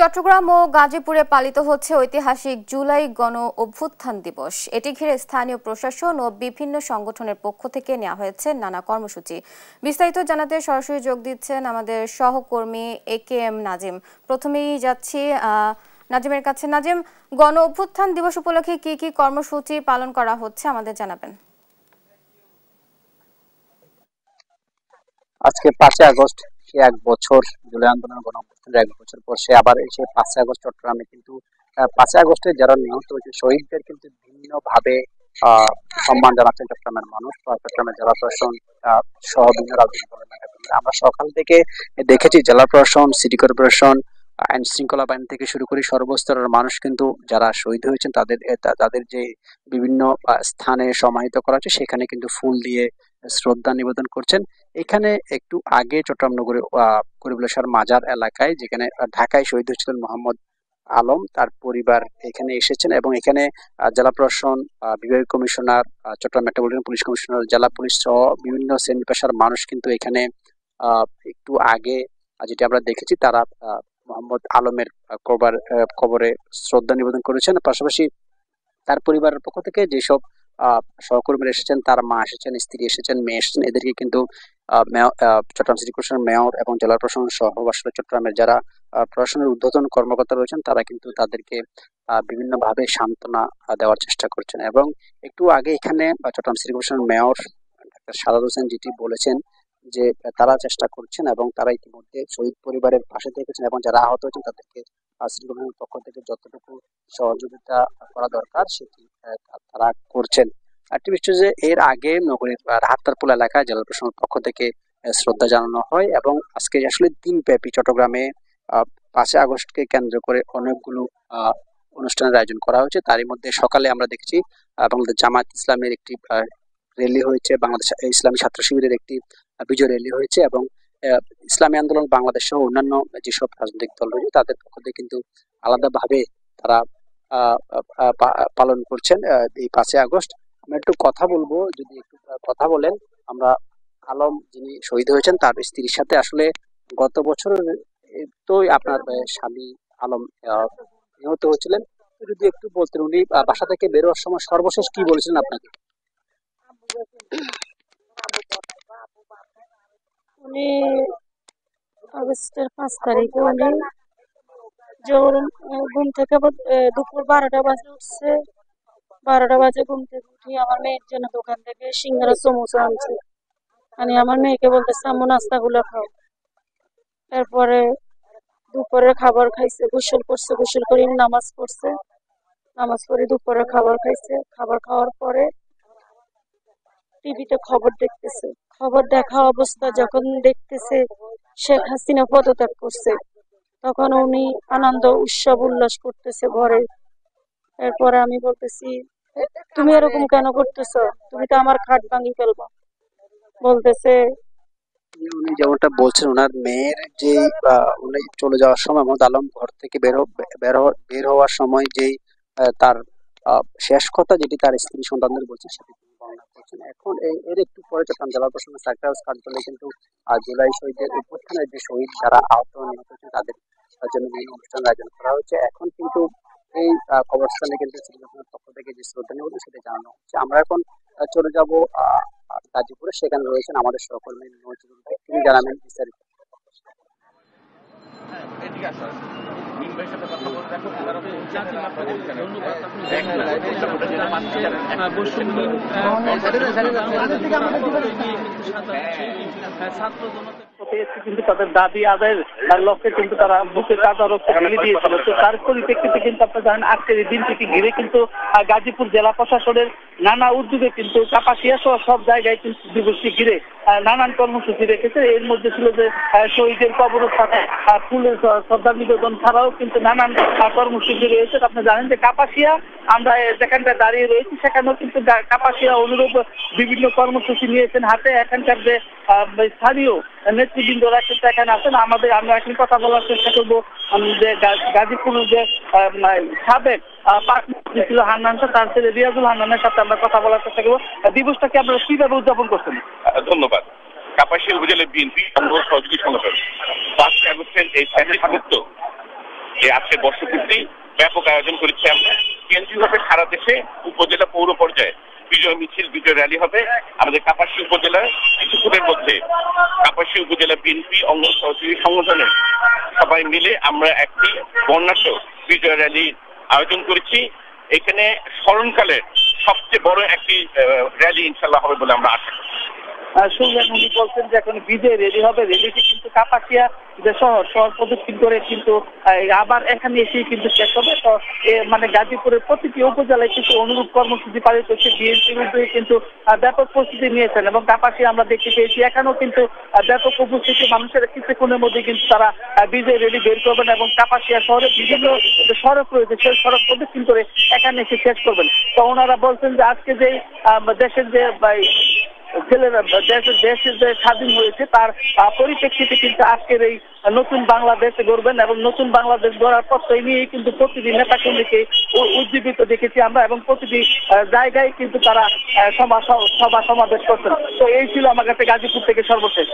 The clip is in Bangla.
চট্টগ্রাম ও গাজীপুরে পালিত হচ্ছে ঐতিহাসিক জুলাই গণ অভ্যুত্থান দিবস। এটি ঘিরে স্থানীয় প্রশাসন ও বিভিন্ন সংগঠনের পক্ষ থেকে নেওয়া হয়েছে নানা কর্মসূচি। বিস্তারিত জানাতে সরাসরি যোগ দিচ্ছেন আমাদের সহকর্মী AKM নাজিম। প্রথমেই যাচ্ছি নাজিমের কাছে। নাজিম, গণ অভ্যুত্থান দিবস উপলক্ষে কি কি কর্মসূচি পালন করা হচ্ছে আমাদের জানাবেন। আজকে 5 আগস্ট, সে এক বছর জুলাই আন্দোলন গণ অভ্যুত্থানের 1 বছর পর সে আবার এসে 5 আগস্ট চট্টগ্রামে কিন্তু 5 আগস্টে যারা নিহত হয়েছে শহীদদের কিন্তু বিভিন্ন ভাবে সম্মান জানাচ্ছেন চট্টগ্রামের মানুষ, চট্টগ্রামের জেলা প্রশাসন সহ বিভিন্ন রাজনৈতিক দলের নেতাকর্মীরা। আমরা সকাল থেকে দেখেছি জেলা প্রশাসন, সিটি কর্পোরেশন, আইন শৃঙ্খলা বাহিনী থেকে শুরু করে সর্বস্তরের মানুষ কিন্তু যারা শহীদ হয়েছেন তাদের যে বিভিন্ন স্থানে সমাহিত করা হচ্ছে সেখানে কিন্তু ফুল দিয়ে শ্রদ্ধা নিবেদন করছেন। এখানে একটু আগে চট্টগ্রাম নগরে করিবুল্লাহ শাহর মাজার এলাকায়, যেখানে ঢাকায় শহীদ হয়েছিলেন মোহাম্মদ আলম, তার পরিবার এখানে এসেছেন এবং এখানে জেলা প্রশাসন, বিভাগীয় commissioner, Chattogram metropolitan police commissioner, জেলা পুলিশ সহ বিভিন্ন শ্রেণী পেশার মানুষ কিন্তু এখানে একটু আগে যেটা আমরা দেখেছি তারা মোহাম্মদ আলমের কবরে শ্রদ্ধা নিবেদন করেছেন। পাশাপাশি তার পরিবারের পক্ষ থেকে যেসব সহকর্মীরা এসেছেন, তার মা এসেছেন, স্ত্রী এসেছেন, মেয়ে এসেছেন, এদেরকে কিন্তু চট্টগ্রাম সিটি কর্পোরেশনের মেয়র এবং জেলা প্রশাসন সহ আসলে চট্টগ্রামের যারা প্রশাসনের ঊর্ধ্বতন কর্মকর্তা রয়েছেন তারা কিন্তু তাদেরকে বিভিন্ন ভাবে সান্ত্বনা দেওয়ার চেষ্টা করছেন। এবং একটু আগে এখানে চট্টগ্রাম সিটি কর্পোরেশনের মেয়র ডাক্তার সাদাত হোসেন যেটি বলেছেন যে তারা চেষ্টা করছেন এবং তারা ইতিমধ্যে শহীদ পরিবারের পাশে থেকেছেন এবং যারা আহত হয়েছেন তাদেরকে সিটি কর্পোরেশনের পক্ষ থেকে যতটুকু সহযোগিতা করা দরকার সেটি তারা করছেন। আরেকটি বিষয় যে এর আগে নগরীর রাহাত্তারপুল এলাকায় জেলা প্রশাসনের পক্ষ থেকে শ্রদ্ধা জানানো হয় এবং আজকে আসলে দিনব্যাপী চট্টগ্রামে 5 আগস্টকে কেন্দ্র করে অনেকগুলো অনুষ্ঠানের আয়োজন করা হয়েছে। তারই মধ্যে সকালে আমরা দেখছি বাংলাদেশ জামায়াত ইসলামের একটি র্যালি হয়েছে, বাংলাদেশ ইসলামী ছাত্র শিবিরের একটি বিজয় র্যালি হয়েছে এবং ইসলামী আন্দোলন বাংলাদেশ সহ অন্যান্য যেসব রাজনৈতিক দল রয়েছে তাদের পক্ষ থেকে কিন্তু আলাদাভাবে তারা পালন করছেন এই 5 আগস্ট। আমরা একটু কথা বলবো, যদি একটু কথা বলেন। আমরা আলম যিনি শহীদ হয়েছেন তার স্ত্রীর সাথে আসলে গত বছর তো আপনার স্বামী আলম নিহত হয়েছিলেন, যদি একটু বলতেন উনি বাসা থেকে বেরোয়ার সময় সর্বশেষ কি বলেছিলেন আপনাকে? উনি আগস্টের 5 তারিখে উনি ঘুম থেকে দুপুর 12টা বাজে উঠছে। 12টা বাজে ঘুম থেকে উঠি আমার মেয়ের জন্য দোকান থেকে সিঙ্গারা সমোসা আনছে। আমি আমার মেয়েকে বলতেছি আম্মু নাস্তাগুলো খাও। এরপরে দুপুরের খাবার খাইছে, গোসল করছে, গোসল করে নামাজ পড়ছে, নামাজ পড়ে দুপুরের খাবার খাইছে। খাবার খাওয়ার পরে টিভিতে খবর দেখতেছে। খবর দেখা অবস্থা যখন দেখতেছে শেখ হাসিনা পদত্যাগ করছে, তখন উনি আনন্দ উৎসব উল্লাস করতেছে ঘরে। এরপরে আমি বলতেছি তুমি এরকম কেন করতেছো, তুমি তো আমার খাট ভাঙি ফেলবা। বলতেছে উনি যেমনটা বলছেন ওনার মেয়ের যে উনি চলে যাওয়ার সময় মোহাম্মদ আলম ঘর থেকে বের হওয়ার সময় যেই তার শেষ কথা যেটি তার স্ত্রী সন্তানদের বলছেন সেটি বর্ণনা করছেন। এখন এর একটু পরে চট্টগ্রাম জেলা প্রশাসনের সার্কিট হাউস কার্যালয়ে কিন্তু জুলাই শহীদের অভ্যুত্থানের যে শহীদ যারা আহত নিহত হয়েছেন তাদের জন্য বিভিন্ন অনুষ্ঠানের আয়োজন করা হয়েছে। এখন কিন্তু এই কবরস্থানে কিন্তু সিটি কর্পোরেশনের পক্ষ থেকে যে শ্রদ্ধা নিবেদন সেটা জানানো হচ্ছে। আমরা এখন চলে যাব গাজীপুরে, সেখানে রয়েছেন আমাদের সহকর্মী নজরুল ভাই, তিনি জানাবেন বিস্তারিত। কিন্তু তাদের দাবি আদায়ের লক্ষ্যে কিন্তু তারা বুকে কাদা রক্ত ঢেলে দিয়েছিল। তো তার পরিপ্রেক্ষিতে কিন্তু আপনারা জানেন আজকের এই দিনটিকে ঘিরে কিন্তু গাজীপুর জেলা প্রশাসনের নানা উদ্যোগে কিন্তু কাপাসিয়া সহ সব জায়গায় কিন্তু দিবসটি ঘিরে নানান কর্মসূচি রেখেছে। এর মধ্যে ছিল যে শহীদের কবরস্থানে ফুলের শ্রদ্ধা নিবেদন ছাড়াও কিন্তু নানান কর্মসূচি রয়েছে। আপনারা জানেন যে কাপাসিয়া আমরা যেখানটা দাঁড়িয়ে রয়েছি সেখানেও কিন্তু কাপাসিয়া অনুরূপ বিভিন্ন কর্মসূচি নিয়েছেন হাতে। এখানকার যে স্থানীয় নেতৃবৃন্দরা কিন্তু এখানে আছেন। আমরা এখন কথা বলার চেষ্টা করবো যে গাজীপুরের যে সাবেক ছিল হান্নান, তার ছেলে রিয়াজুল হান্নানের সাথে আমরা কথা বলার চেষ্টা করবো। দিবসটাকে আপনারা কিভাবে উদযাপন করছেন? ধন্যবাদ। কাপাসিয়া উপজেলা বিএনপি সহযোগী সংগঠন 5 আগস্টের এই স্বাধীনতা যে আজকে বর্ষপূর্তি ব্যাপক আয়োজন করেছি আমরা। কেন্দ্রীয়ভাবে সারা দেশে উপজেলা পৌর পর্যায়ে বিজয় মিছিল, বিজয় র্যালি হবে। আমাদের কাপাসিয়া উপজেলায় কিছুক্ষণের মধ্যে কাপাসিয়া উপজেলা বিএনপি অঙ্গ সহযোগী সংগঠনের সবাই মিলে আমরা একটি বর্ণাঢ্য বিজয় র্যালি আয়োজন করেছি। এখানে স্মরণকালের সবচেয়ে বড় একটি র্যালি ইনশাল্লাহ হবে বলে আমরা আশা করি। শুনলেন, উনি বলছেন যে এখন বিজয় রেডি হবে। রেলিটি কিন্তু কাপাসিয়া যে শহর প্রদক্ষিণ করে কিন্তু আবার এখানে এসে কিন্তু শেষ হবে। তো মানে গাজীপুরের প্রতিটি উপজেলায় কিন্তু অনুরূপ কর্মসূচি পালিত হচ্ছে। বিএনপির উদ্যোগে কিন্তু ব্যাপক প্রস্তুতি নিয়েছেন এবং কাপাসিয়া আমরা দেখতে পেয়েছি এখানেও কিন্তু ব্যাপক উপস্থিতি। মানুষের কিছুক্ষণের মধ্যে কিন্তু তারা বিজয় রেলি বের করবেন এবং কাপাসিয়া শহরে বিভিন্ন সড়ক রয়েছে সেই সড়ক প্রদক্ষিণ করে এখানে এসে শেষ করবেন। তো ওনারা বলছেন যে আজকে যে দেশের যে ছেলেরা দেশের যে স্বাধীন হয়েছে তার পরিপ্রেক্ষিতে কিন্তু আজকের এই নতুন বাংলাদেশ গড়বেন এবং নতুন বাংলাদেশ গড়ার প্রত্যয় নিয়ে কিন্তু প্রতিটি নেতাকর্মীকে উজ্জীবিত দেখেছি আমরা এবং প্রতিটি জায়গায় কিন্তু তারা সভা সমাবেশ করছেন। তো এই ছিল আমার কাছে গাজীপুর থেকে সর্বশেষ।